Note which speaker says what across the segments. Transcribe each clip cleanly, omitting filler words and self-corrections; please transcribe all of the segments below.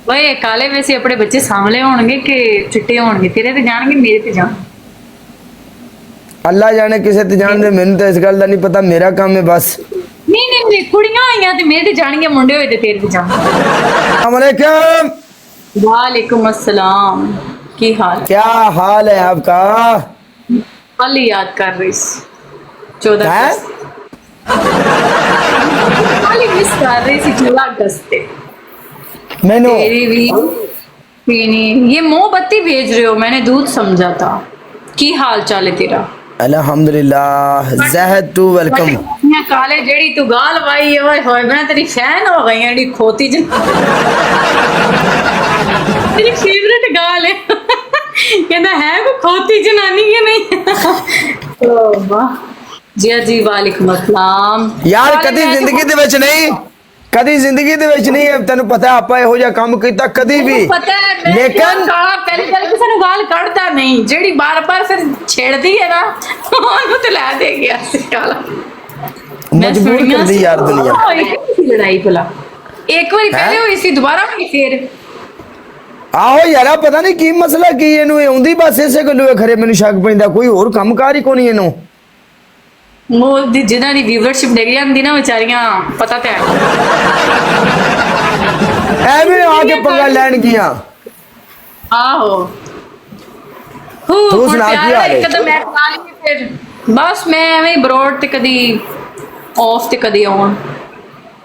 Speaker 1: ਓਏ ਕਾਲੇ ਵੈਸੇ ਆਪਣੇ ਬੱਚੇ ਸਾਂਵਲੇ ਹੋਣਗੇ ਕਿ ਚਿੱਟੇ ਹੋਣਗੇ? ਤੇਰੇ ਤੇ ਜਾਣਗੇ ਮੇਰੇ ਤੇ ਜਾਣ?
Speaker 2: अल्लाह जाने किसे ते जान दे, मैनू तो इस गल का नहीं पता। मेरा काम है बस।
Speaker 1: ਨਹੀਂ ਨਹੀਂ ਨਹੀਂ, ਕੁੜੀਆਂ ਆਈਆਂ ਤੇ ਮੇਰੇ ਤੇ ਜਾਣਗੇ, ਮੁੰਡੇ ਹੋਏ ਤੇ ਤੇਰੇ ਤੇ ਜਾਣ।
Speaker 2: अस्सलाम वालेकुम।
Speaker 1: वालेकुम अस्सलाम, की हाल?
Speaker 2: क्या हाल है आपका?
Speaker 1: कल ही याद कर रही थी 14
Speaker 2: हैं?
Speaker 1: अगस्त। कल ही मिस कर रही थी 14 अगस्त पे।
Speaker 2: मैनू
Speaker 1: तेरी भी पीनी। ये मोमबत्ती भेज रहे हो, मैंने दूध समझा था। की हाल चाल है तेरा?
Speaker 2: अल्हम्दुलिल्लाह। जहद टू वेलकम।
Speaker 1: मैं काले जेड़ी तू गाल वाई है, ओए होए मैं तेरी फैन हो गई एडी खोती ज। तेरी फेवरेट गाल है। कहना है वो खोती जनानी के नहीं। ओ वाह जी जी, वालेकुम अस्सलाम
Speaker 2: यार
Speaker 1: काले
Speaker 2: कदी
Speaker 1: मैं
Speaker 2: जिंदगी दे विच नहीं, कदी जिंदगी दे विच नहीं, तेनू पता है आपा इहो जिहा काम कीता कदी भी।
Speaker 1: पता है मैं
Speaker 2: लेकिन
Speaker 1: काला पहले पहले किसी ने गाल कढ़दा नहीं, जेड़ी बार बार फिर छेड़दी है ना ओनू ते लै दे गया सी काला।
Speaker 2: मजबूर कर दी यार दुनिया।
Speaker 1: लड़ाई भला एक बारी पहले हुई सी, दोबारा हुई फिर।
Speaker 2: आहो यार पता नहीं की मसला की इनू आउंदी बस इसे गल्लों खरे मैनू शक पैंदा, कोई होर कंमकार ही कोनी इनू।
Speaker 1: वो जिन्हां दी व्यूअरशिप डिग जांदी ना बेचारियां, पता ते है
Speaker 2: एवें आके पंगा लैन गियां।
Speaker 1: आहो
Speaker 2: तू सुना की हाल है?
Speaker 1: एकदम मैं खा ली फिर बस मैं एवें ही ब्रॉड ते कदी ऑफ ते कदी ऑन।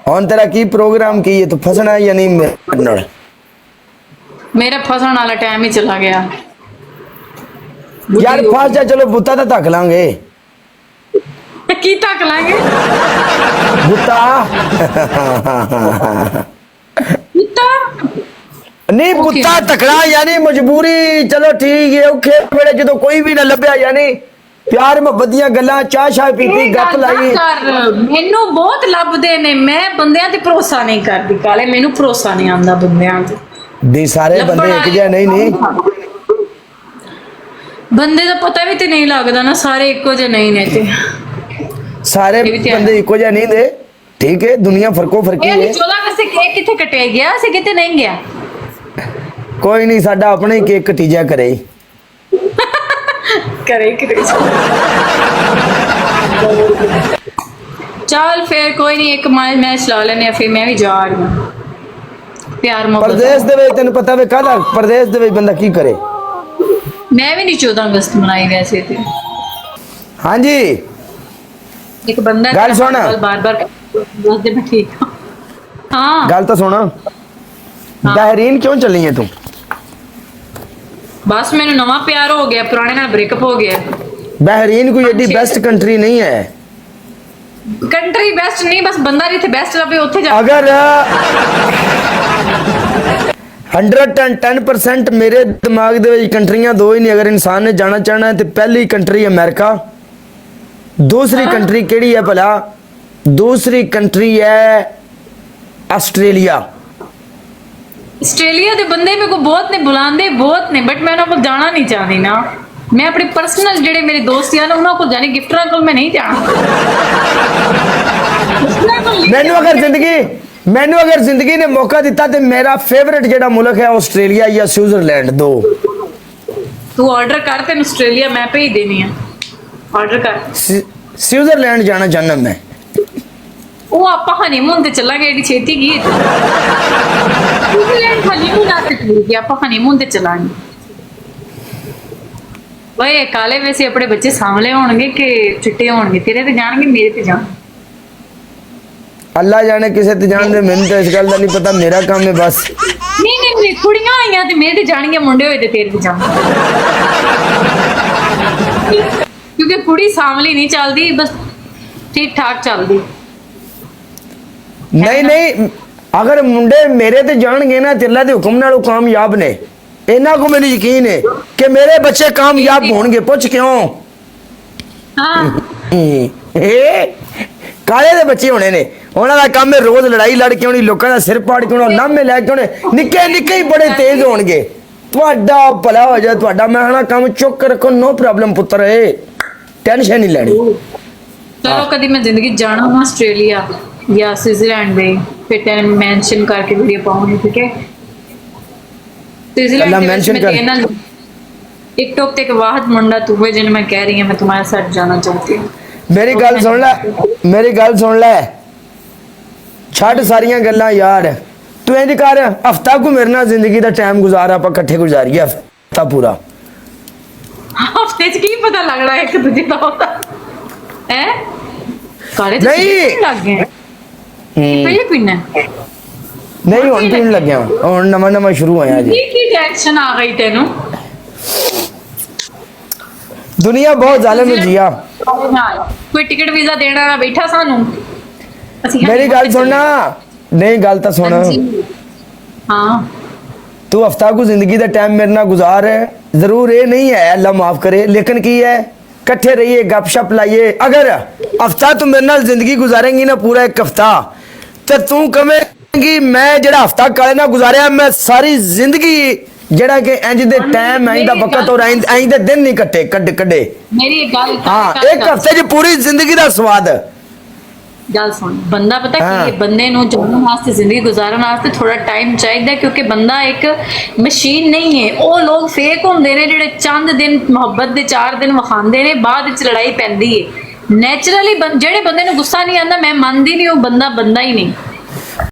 Speaker 2: हुण तेरा की प्रोग्राम की है, तू फसना या नहीं मेरे नाल?
Speaker 1: मेरा फसन वाला टाइम ही चला गया
Speaker 2: यार फस जा, चलो बुत्ता तो धक लांगे।
Speaker 1: की तक लाएंगे
Speaker 2: बुत्ता
Speaker 1: कुत्ता?
Speaker 2: नहीं बुत्ता तकड़ा यानी मजबूरी। चलो ठीक है, औखे वेले जदों कोई भी ना लभ्या यानी प्यार मोहब्बत दियां गल्लां, चाह शाह पीती, गप लाई।
Speaker 1: मैनू बहुत लभदे ने, मैं बंदियां ते भरोसा नहीं करदी काले, मैनू भरोसा नहीं आंदा बंदियां ते।
Speaker 2: दी सारे बंदे एक जिहा नहीं नहीं,
Speaker 1: बंदे दा पता भी ते नहीं लगदा ना, सारे इक्को जे नहीं ने ते।
Speaker 2: सारे बंदे इको जिहा नहीं दे। ठीक है, दुनिया फर्को फर्की
Speaker 1: ये
Speaker 2: है।
Speaker 1: 14 अगस्त से केक किथे कटे गया से किथे नहीं गया?
Speaker 2: कोई नहीं, साडा अपने ही केक कटी जा करे।
Speaker 1: करे चल फिर कोई नहीं, एक मैच ला लेने, फिर मैं भी जा रही हूं। प्यार मोहब्बत
Speaker 2: परदेश दे विच तैनूं पता वे काहदा परदेश दे विच बंदा की करे।
Speaker 1: मैं भी नहीं 14 अगस्त मनाई वैसे थे।
Speaker 2: हाँ जी
Speaker 1: एक बंदा
Speaker 2: गल सुन।
Speaker 1: बार बार दस दिन में ठीक हूं। हाँ
Speaker 2: गल तो सुन। बहरीन क्यों चली है तू?
Speaker 1: बस मैंने नवा प्यार हो गया, पुराने नाल ब्रेकअप हो गया।
Speaker 2: बहरीन कोई एडी बेस्ट कंट्री नहीं है।
Speaker 1: कंट्री बेस्ट नहीं, बस बंदा जिथे बेस्ट लगे उथे जा।
Speaker 2: अगर 110% मेरे दिमाग दे विच कंट्रियां दो ही नहीं। अगर इंसान ने जाना चाहना है तो पहली कंट्री अमेरिका, दूसरी कंट्री केड़ी है भला? दूसरी कंट्री है ऑस्ट्रेलिया।
Speaker 1: ऑस्ट्रेलिया के बंदे मेरे को बहुत ने बुलाते बहुत ने, बट मैं उन्होंने जाना नहीं चाहती ना। मैं अपने पर्सनल जेडे मेरे दोस्त हैं उन्होंने को जाने, गिफ्टरां को मैं नहीं जाना।
Speaker 2: मैनू अगर जिंदगी ने मौका दिता तो मेरा फेवरेट जेड़ा मुल्क है ऑस्ट्रेलिया या स्विट्जरलैंड। दो
Speaker 1: तू ऑर्डर कर, तेन ऑस्ट्रेलिया मैं भेज देनी है, ऑर्डर कर।
Speaker 2: स्विट्जरलैंड जाना चाहना मैं।
Speaker 1: वो आपा हनीमून ते चलांगे, एडी छेती की स्विट्जरलैंड हनीमून आते चलेगी, आपा हनीमून ते चलांगे। ओए काले वैसे अपने बच्चे सामले होणगे कि चिट्टे होणगे? तेरे ते जाणगे मेरे ते जाण?
Speaker 2: अल्लाह जाने किसे ते जान दे, मैनू तो इस गल का नहीं पता। मेरा काम है बस।
Speaker 1: नहीं नहीं नहीं, कुड़ियां आईयां ते मेरे ते जाणगे, मुंडे होए ते तेरे ते जाण। क्योंकि कुड़ी सामली नहीं चलदी, बस ठीक ठाक चलदी।
Speaker 2: नहीं नहीं, अगर मुंडे मेरे ते जाणगे ना ते अल्लाह दे हुक्म नाल कामयाब ने। इन्ना को मैनू यकीन है कि मेरे बच्चे कामयाब होणगे। पुछ क्यों?
Speaker 1: हाँ
Speaker 2: काले दे बच्चे होने ने, उन्हां दा काम है रोज लड़ाई लड़ के आउणी, लोकां दा सिर पाड़ के आउणा, नामे लै के आउणे, निक्के निक्के ही बड़े तेज होणगे। तुहाडा भला हो जाए तुहाडा। मैं हना काम चुक के रखो, नो प्रॉब्लम पुत्तर है, टेंशन नहीं लेनी।
Speaker 1: चलो कभी मैं जिंदगी जाना ना ऑस्ट्रेलिया या स्विट्जरलैंड में, फिर तेरे मेंशन करके वीडियो पाऊंगी, ठीक है? स्विट्जरलैंड
Speaker 2: अल्लाह
Speaker 1: के वैसे
Speaker 2: मेंशन
Speaker 1: मैं
Speaker 2: कर।
Speaker 1: देना टिकटॉक ते एक वाहद मुंडा तू है जिन्हें मैं कह रही हूँ मैं तुम्हारे साथ जाना चाहती हूँ।
Speaker 2: मेरी गल सुन ले, मेरी गल सुन ले, छड़ सारियां गल्लां यार। तू इंज कर, हफ्ता को मेरे नाल जिंदगी दा टाइम गुजार, आप इकट्ठे गुजारिए हफ्ता पूरा।
Speaker 1: हफ्ते च की पता लग रहा है एक दूजे का होता है। काले तो
Speaker 2: नहीं।
Speaker 1: सिगरेट लग गए पहले पीना है।
Speaker 2: नहीं हुण पीण लग्या, हुण नवां नवां शुरू होया जी।
Speaker 1: की टेंशन आ गई तेनू?
Speaker 2: दुनिया बहुत जालिम है जिया।
Speaker 1: कोई टिकट वीजा देना ना बैठा सानू ਅਸੀਂ
Speaker 2: मेरी गल सुनना, नहीं गल तो सुन।
Speaker 1: हाँ
Speaker 2: तू हफ्ता को जिंदगी का टाइम मेरे नाल गुजार, जरूर ये नहीं है अल्लाह माफ करे, लेकिन की है कट्ठे रहिए गपशप लाइए। अगर हफ्ता तू मेरे नाल जिंदगी गुजारेंगी ना पूरा एक हफ्ता, तो तू कहेंगी मैं जेड़ा हफ्ता काले नाल गुजारिया मैं सारी जिंदगी जेड़ा कि इंज दे टाइम इंज दा वक्त और इंज दे दिन नहीं कट्टे कड्डे।
Speaker 1: मेरी एक गल
Speaker 2: हाँ एक हफ्ते च पूरी जिंदगी दा स्वाद।
Speaker 1: गल सुन, बंदा पता
Speaker 2: हाँ।
Speaker 1: की बंदे ਨੂੰ ਜੀਣ ਵਾਸਤੇ ਜ਼ਿੰਦਗੀ ਗੁਜ਼ਾਰਨ ਵਾਸਤੇ ਥੋੜਾ ਟਾਈਮ ਚਾਹੀਦਾ, ਕਿਉਂਕਿ ਬੰਦਾ ਇੱਕ ਮਸ਼ੀਨ ਨਹੀਂ ਹੈ। ਉਹ ਲੋਕ ਫੇਕ ਹੁੰਦੇ ਨੇ ਜਿਹੜੇ ਚੰਦ ਦਿਨ ਮੁਹੱਬਤ ਦੇ 4 ਦਿਨ ਵਿਖਾਉਂਦੇ ਨੇ, ਬਾਅਦ ਵਿੱਚ ਲੜਾਈ ਪੈਂਦੀ ਹੈ। ਨੇਚਰਲੀ ਜਿਹੜੇ ਬੰਦੇ ਨੂੰ ਗੁੱਸਾ ਨਹੀਂ ਆਉਂਦਾ, ਮੈਂ ਮੰਨਦੀ ਨਹੀਂ ਉਹ ਬੰਦਾ ਹੀ ਨਹੀਂ।